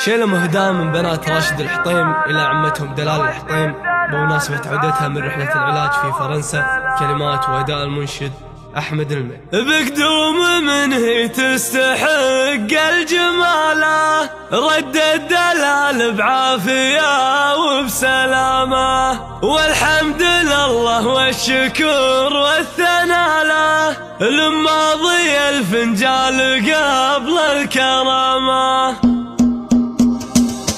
شيلهم هدام من بنات راشد الحطيم إلى عمتهم دلال الحطيم بمناسبة عودتها من رحلة العلاج في فرنسا. كلمات وأداء المنشد أحمد المي. بقدوم من هي تستحق الجمالة، رد الدلال بعافية وبسلامة، والحمد لله والشكر والثناء له، لما ضي الفنجال قبل الكرامة.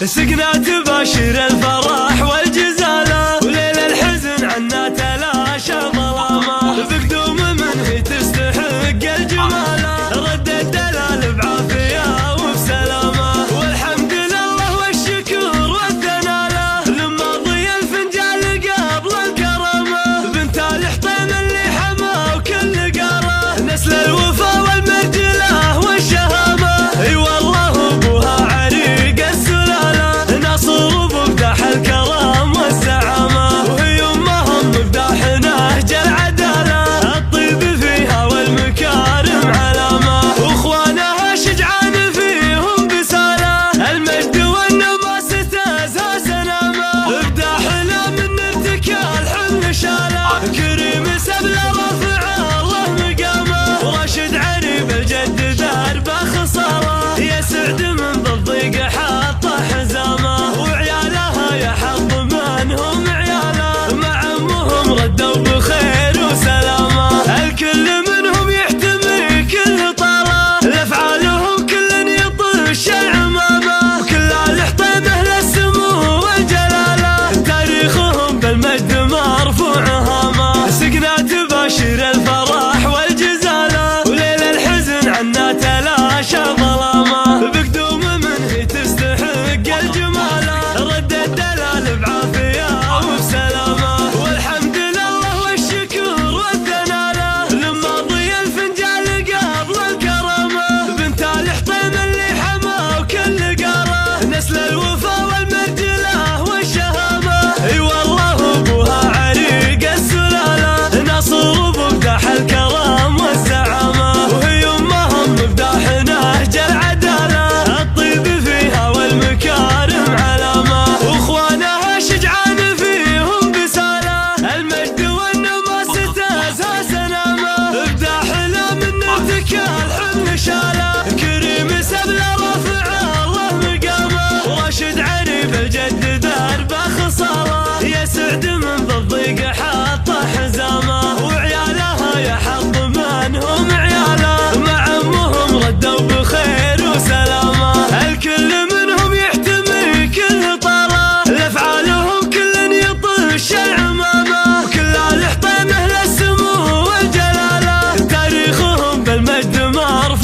سقنا تباشر الفرح والجزالة، وليل الحزن عنا تلاشى ظلامة. بقدوم من هي تستحق الجمالة، رد الدلال بعافية وبسلامة، والحمد لله والشكر والثناء له، لما ضي الفنجال قبل الكرامة. بنت الحطيم اللي حما وكل قارة، نسل الوفا والمرجلة والشهامة. اي والله ابوها عريق السلالة، ناصر بمدح الكرم والزعامة، وهي امهم مفتاح نهج العدالة، الطيب فيها والمكارم علامة، واخوانها شجعان فيهم بسالة، المجد والنماس تازها سلامة. ابداحنا من ارتكال حمل شالة، كريم سبل رفع الله مقامه، وراشد عريب الجد دربه خصاله، يا سعد من بالضيق حاطه حزامه، وعيالها يا حظ منهم عياله، مع امهم ردوا بخير وسلامه. الكل منهم يحتمي كل طاله، لافعالهم كل يطش العمامه، وكل الحطيم اهل السمو والجلاله، تاريخهم بالمجد مرفوع هامه. سقنا تباشر الفرح والجزاله، وليل الحزن عنا تلاشى ظلامه. بقدوم من هي تستحق الجماله، رد الدلال بعافيه وبسلامه، والحمد لله والشكر والثناء له، لما ضي الفنجال قبل الكرامه. بنت الحطيم اللي حما وكل قاره، نسل الوفا والمرجله والشهامه. اي والله ابوها عريق السلاله، ناصر بمدح الكرم والزعامه، وهي امهم مفتاح نهج العداله، الطيب فيها والمكارم علامه، واخوانها شجعان فيهم بساله، المجد والنماس تازها سلامه. ابداحنا من ارتكال حمل شاله، كريم سبل رفع الله مقامه، وراشد عريب الجد دربه خصاله، يا سعد من بالضيق حاطه حزامه، وعيالها يا حظ منهم عياله، مع امهم ردوا بخير وسلامه. الكل منهم يحتمي كل طاره، لافعالهم كل يطش العمامه، وكل الحطيم اهل السمو والجلاله، تاريخهم بالمجد مرفوع